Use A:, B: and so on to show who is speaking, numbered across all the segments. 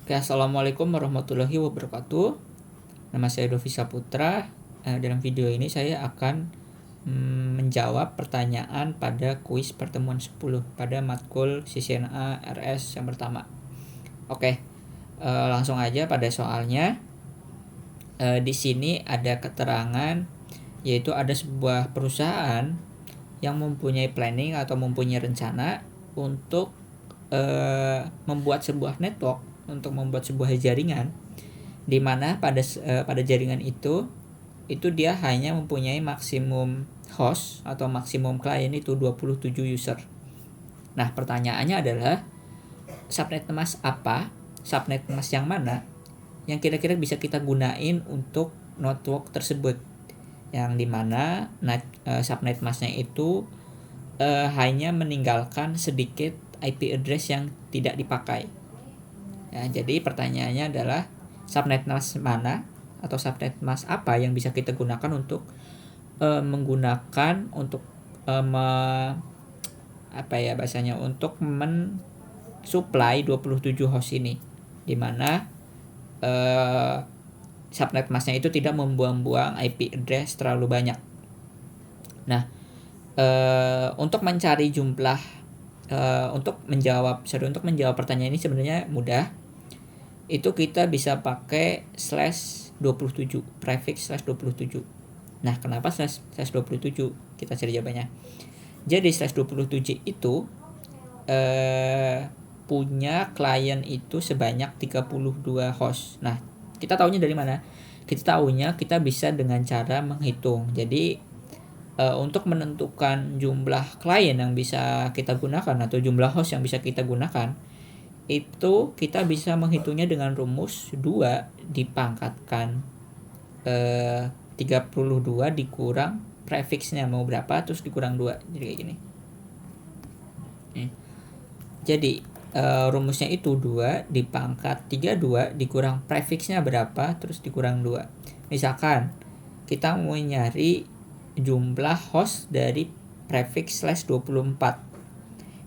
A: Oke, assalamualaikum warahmatullahi wabarakatuh. Nama saya Dovi Saputra. Dalam video ini saya akan menjawab pertanyaan pada kuis pertemuan 10 pada matkul CCNA RS yang pertama. Oke, langsung aja pada soalnya. Di sini ada keterangan, yaitu ada sebuah perusahaan yang mempunyai planning atau mempunyai rencana untuk membuat sebuah network, untuk membuat sebuah jaringan, di mana pada jaringan itu dia hanya mempunyai maksimum host atau maksimum klien itu 27 user. Nah, pertanyaannya adalah subnet mask apa, subnet mask yang mana yang kira-kira bisa kita gunain untuk network tersebut, yang dimana subnet masknya itu hanya meninggalkan sedikit IP address yang tidak dipakai. Ya, jadi pertanyaannya adalah subnet mask mana atau subnet mask apa yang bisa kita gunakan untuk menggunakan untuk untuk mensupply 27 host ini, di mana subnet masknya itu tidak membuang-buang IP address terlalu banyak. Nah, untuk mencari jumlah untuk menjawab pertanyaan ini sebenarnya mudah. Itu kita bisa pakai /27, prefix /27. Nah, kenapa /27? Kita cari jawabannya. Jadi /27 itu punya klien itu sebanyak 32 host. Nah, kita tahunya dari mana? Kita bisa dengan cara menghitung. Jadi untuk menentukan jumlah klien yang bisa kita gunakan atau jumlah host yang bisa kita gunakan, itu kita bisa menghitungnya dengan rumus 2 dipangkatkan 32 dikurang prefixnya mau berapa, terus dikurang 2. Jadi kayak gini. Jadi rumusnya itu 2 dipangkat 32 dikurang prefixnya berapa, terus dikurang 2. Misalkan kita mau nyari jumlah host dari prefix /24,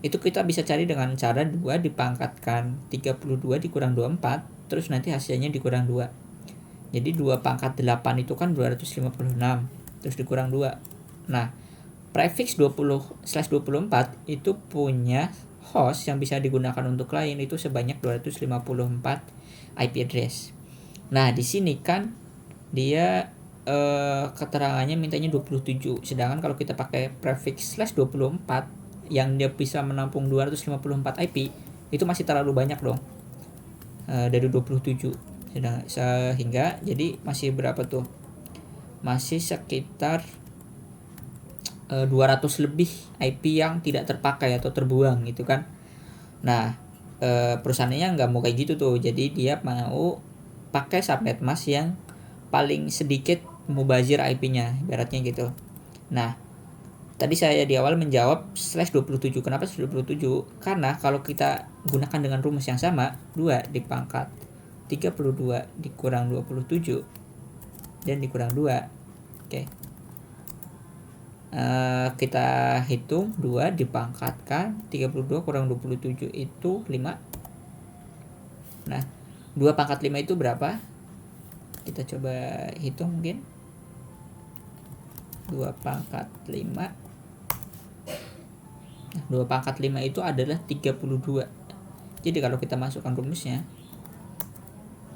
A: itu kita bisa cari dengan cara 2 dipangkatkan 32 dikurang 24, terus nanti hasilnya dikurang 2. Jadi 2 pangkat 8 itu kan 256, terus dikurang 2. Nah, prefix 20/24 itu punya host yang bisa digunakan untuk klien itu sebanyak 254 IP address. Nah, di sini kan dia keterangannya mintanya 27, sedangkan kalau kita pakai prefix /24 yang dia bisa menampung 254 IP, itu masih terlalu banyak dong dari 27. Sehingga jadi masih berapa tuh? Masih sekitar 200 lebih IP yang tidak terpakai atau terbuang gitu kan. Nah, perusahaannya nggak mau kayak gitu tuh, jadi dia mau pakai subnet mask yang paling sedikit mubazir IP-nya, ibaratnya gitu. Nah, tadi saya di awal menjawab /27. Kenapa /27? Karena kalau kita gunakan dengan rumus yang sama, 2 dipangkat 32 dikurang 27 dan dikurang 2. Oke. Kita hitung 2 dipangkatkan 32 kurang 27 itu 5. Nah, 2 pangkat 5 itu berapa? Kita coba hitung mungkin. 2 pangkat 5. Nah, 2 pangkat 5 itu adalah 32. Jadi kalau kita masukkan rumusnya,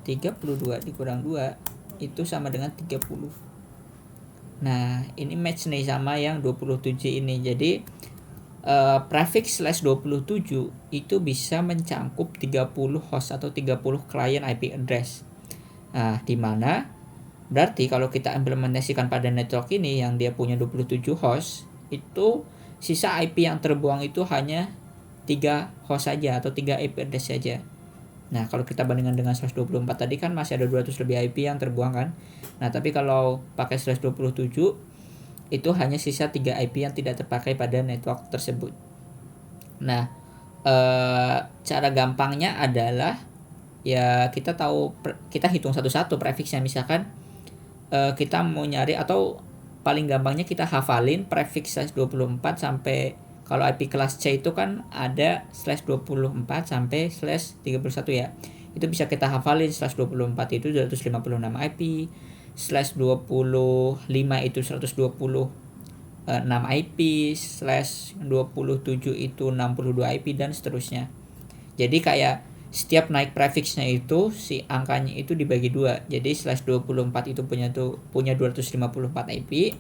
A: 32 dikurang 2 itu sama dengan 30. Nah, ini match nih sama yang 27 ini. Jadi prefix /27 itu bisa mencangkup 30 host atau 30 klien IP address. Nah, di mana berarti kalau kita implementasikan pada network ini yang dia punya 27 host, itu sisa IP yang terbuang itu hanya 3 host saja atau 3 IP address saja. Nah, kalau kita bandingkan dengan /24 tadi kan masih ada 200 lebih IP yang terbuang kan. Nah, tapi kalau pakai /27 itu hanya sisa 3 IP yang tidak terpakai pada network tersebut. Nah, cara gampangnya adalah ya kita hitung satu-satu prefixnya. Misalkan kita mau nyari, atau paling gampangnya kita hafalin prefix /24 sampai, kalau IP kelas C itu kan ada /24 sampai /31 ya. Itu bisa kita hafalin, /24 itu 256 IP, /25 itu 126 IP, /27 itu 62 IP, dan seterusnya. Jadi kayak setiap naik prefixnya itu si angkanya itu dibagi 2. Jadi /24 itu punya 254 IP.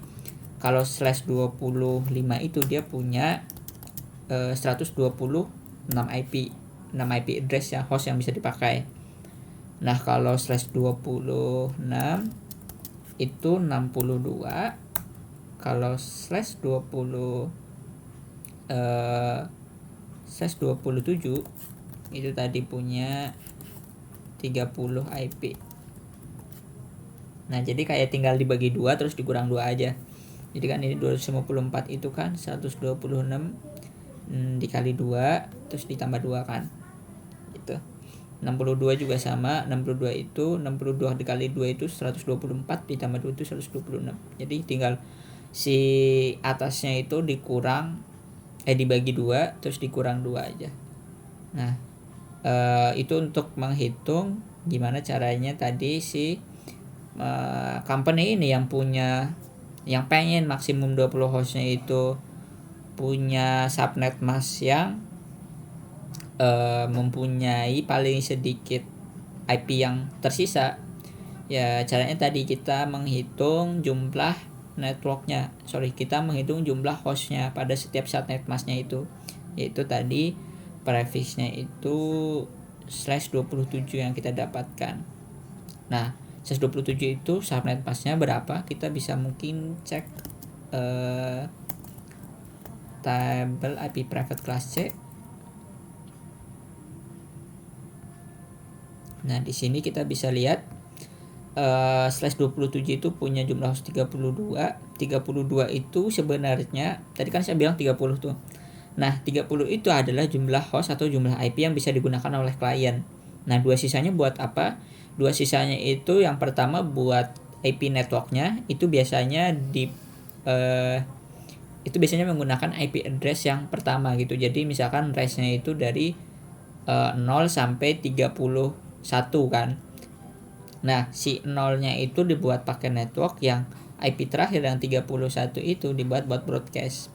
A: Kalau /25 itu dia punya 126 IP, 6 IP address ya, host yang bisa dipakai. Nah, kalau /26 itu 62. Kalau /27 itu tadi punya 30 IP. Nah, jadi kayak tinggal dibagi 2 terus dikurang 2 aja. Jadi kan ini 254 itu kan 126 dikali 2 terus ditambah 2 kan. Gitu. 62 juga sama, 62 dikali 2 itu 124 ditambah 2 itu 126. Jadi tinggal si atasnya itu dibagi 2 terus dikurang 2 aja. Nah, itu untuk menghitung gimana caranya tadi si company ini yang pengen maksimum 20 hostnya itu punya subnet mask yang mempunyai paling sedikit IP yang tersisa. Ya, caranya tadi kita menghitung jumlah kita menghitung jumlah hostnya pada setiap subnet masknya itu, yaitu tadi prefixnya itu /27 yang kita dapatkan. Nah, /27 itu subnet masknya berapa? Kita bisa mungkin cek tabel IP private class C. Nah, di sini kita bisa lihat /27 itu punya jumlah host 32. 32 itu sebenarnya tadi kan saya bilang 30 tuh. Nah, 30 itu adalah jumlah host atau jumlah IP yang bisa digunakan oleh klien. Nah, 2 sisanya buat apa? 2 sisanya itu yang pertama buat IP networknya, itu biasanya menggunakan IP address yang pertama gitu. Jadi misalkan range-nya itu dari 0 sampai 31 kan. Nah, si 0-nya itu dibuat pakai network, yang IP terakhir yang 31 itu dibuat buat broadcast.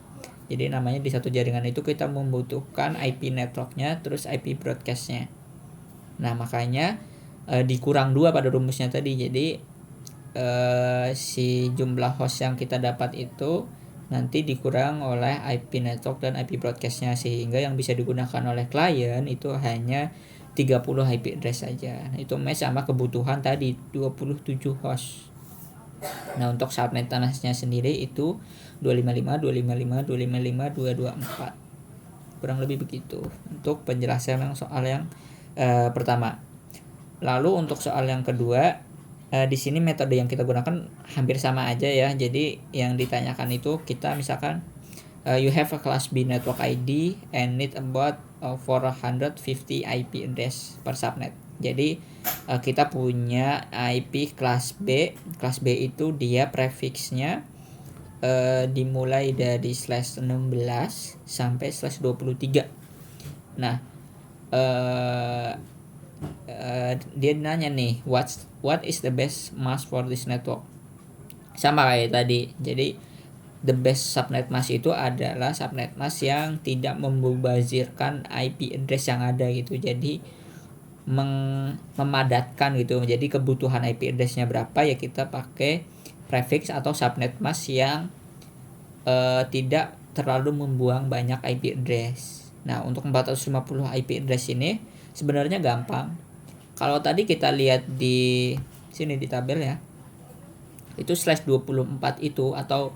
A: Jadi namanya di satu jaringan itu kita membutuhkan IP networknya terus IP broadcastnya. Nah, makanya dikurang 2 pada rumusnya tadi. Jadi si jumlah host yang kita dapat itu nanti dikurang oleh IP network dan IP broadcastnya, sehingga yang bisa digunakan oleh klien itu hanya 30 IP address saja. Nah, itu match sama kebutuhan tadi 27 host. Nah, untuk subnet tanahnya sendiri itu 255, 255, 255, 224. Kurang lebih begitu untuk penjelasan soal yang pertama. Lalu untuk soal yang kedua, di sini metode yang kita gunakan hampir sama aja ya. Jadi yang ditanyakan itu kita misalkan you have a class B network ID and need about 450 IP address per subnet. Jadi kita punya IP kelas B. Kelas B itu dia prefixnya dimulai dari /16 sampai /23. Nah, dia nanya nih, what is the best mask for this network? Sama kayak tadi. Jadi the best subnet mask itu adalah subnet mask yang tidak membazirkan IP address yang ada gitu. Jadi memadatkan gitu. Jadi kebutuhan IP address-nya berapa ya kita pakai prefix atau subnet mask yang tidak terlalu membuang banyak IP address. Nah, untuk 450 IP address ini sebenarnya gampang. Kalau tadi kita lihat di sini di tabel ya, itu /24 itu atau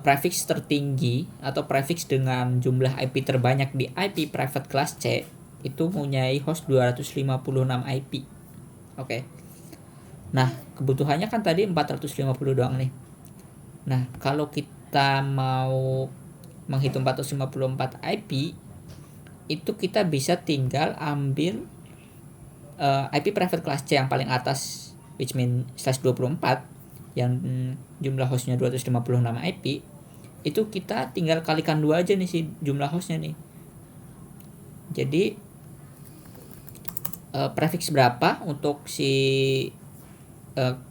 A: prefix tertinggi atau prefix dengan jumlah IP terbanyak di IP private class C itu mempunyai host 256 IP. Oke. Nah, kebutuhannya kan tadi 450 doang nih. Nah, kalau kita mau menghitung 454 IP, itu kita bisa tinggal ambil IP private class C yang paling atas, which mean /24 yang jumlah hostnya 256 IP, itu kita tinggal kalikan 2 aja nih si jumlah hostnya nih. Jadi prefix berapa untuk si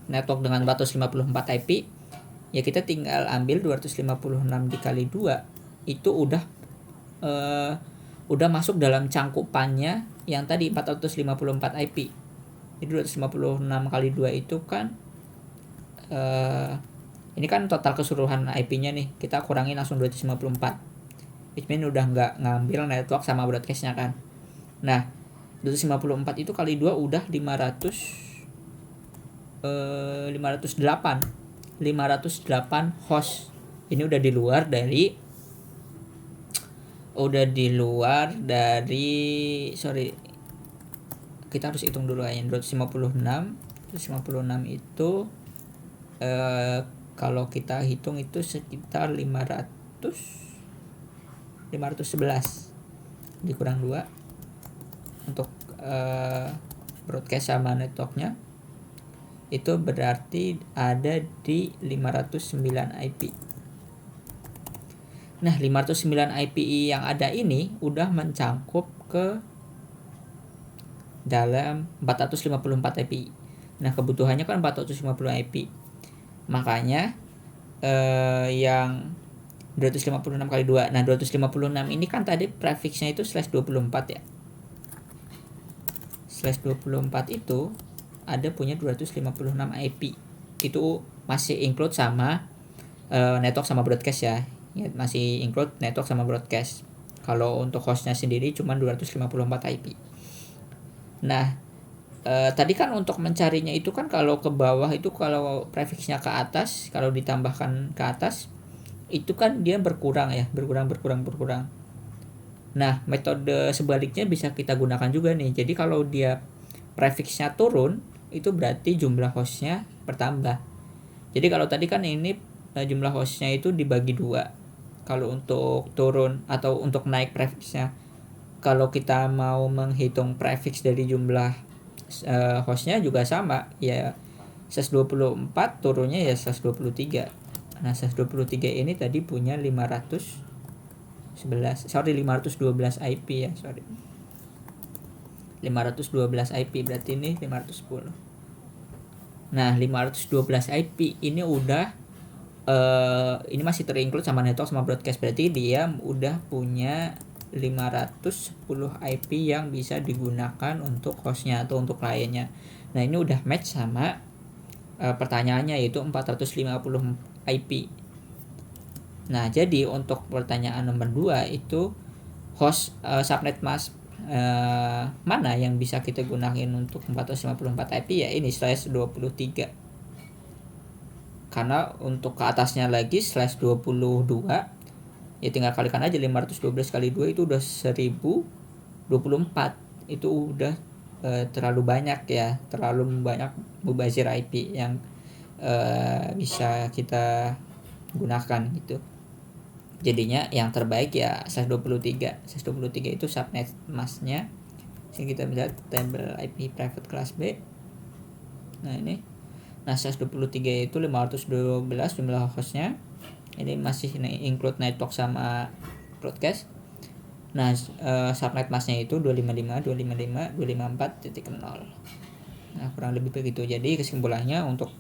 A: network dengan 454 IP, ya kita tinggal ambil 256 dikali 2, itu udah masuk dalam cangkupannya yang tadi 454 IP. Jadi 256 kali 2 itu kan ini kan total keseluruhan IP-nya nih, kita kurangin langsung 254. Which mean udah nggak ngambil network sama broadcast-nya kan. Nah, 254 itu kali 2 udah 508 host. Ini udah di luar dari sorry, kita harus hitung dulu aja. 256 itu kalau kita hitung itu sekitar 511 dikurang 2 untuk broadcast sama networknya, itu berarti ada di 509 IP. Nah, 509 IP yang ada ini udah mencangkup ke dalam 454 IP. Nah, kebutuhannya kan 450 IP. Makanya yang 256 kali 2. Nah, 256 ini kan tadi prefixnya itu /24 ya. /24 itu ada punya 256 IP. Itu masih include sama network sama broadcast ya. Ya, masih include network sama broadcast. Kalau untuk hostnya sendiri cuma 254 IP. Nah, tadi kan untuk mencarinya itu kan kalau ke bawah itu, kalau prefixnya ke atas, kalau ditambahkan ke atas itu kan dia berkurang ya, berkurang. Nah, metode sebaliknya bisa kita gunakan juga nih. Jadi kalau dia prefixnya turun, itu berarti jumlah hostnya bertambah. Jadi kalau tadi kan ini jumlah hostnya itu dibagi 2. Kalau untuk turun atau untuk naik prefixnya, kalau kita mau menghitung prefix dari jumlah hostnya juga sama ya, 124 turunnya ya 123. Nah, 123 ini tadi punya 512 IP ya, 512 IP, berarti ini 510. Nah, 512 IP ini udah ini masih terinclude sama network sama broadcast, berarti dia udah punya 510 IP yang bisa digunakan untuk hostnya atau untuk kliennya. Nah, ini udah match sama pertanyaannya, yaitu 450 IP. Nah, jadi untuk pertanyaan nomor 2 itu host subnet mask mana yang bisa kita gunakan untuk 454 IP, ya ini /23. Karena untuk ke atasnya lagi /22, ya tinggal kalikan aja 512 kali 2 itu udah 1024. Itu udah terlalu banyak ya, terlalu banyak mubazir IP yang bisa kita gunakan gitu. Jadinya yang terbaik ya /23 itu subnet masknya. Sini kita lihat tabel IP private class B. Nah, ini /23 itu 512 jumlah hostnya. Ini masih include network sama broadcast. Nah, subnet masknya itu 254.0. Nah, kurang lebih begitu. Jadi kesimpulannya untuk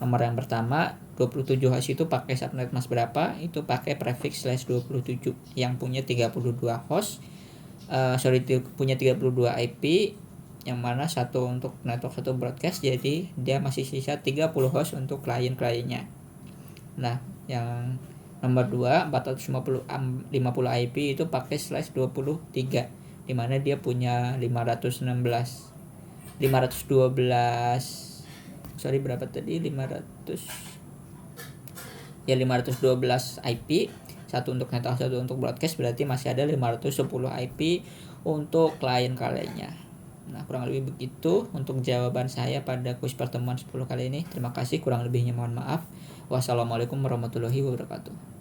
A: nomor yang pertama, 27 host itu pakai subnet mask berapa? Itu pakai prefix /27 yang punya 32 host. Punya 32 IP, yang mana satu untuk network, satu broadcast, jadi dia masih sisa 30 host untuk klien-kliennya. Nah, yang nomor 2 450 IP itu pakai /23, dimana dia punya 512 berapa tadi, 512 IP, satu untuk network, satu untuk broadcast, berarti masih ada 510 IP untuk klien-kliennya. Nah, kurang lebih begitu untuk jawaban saya pada kuis pertemuan 10 kali ini. Terima kasih, kurang lebihnya mohon maaf. Wassalamualaikum warahmatullahi wabarakatuh.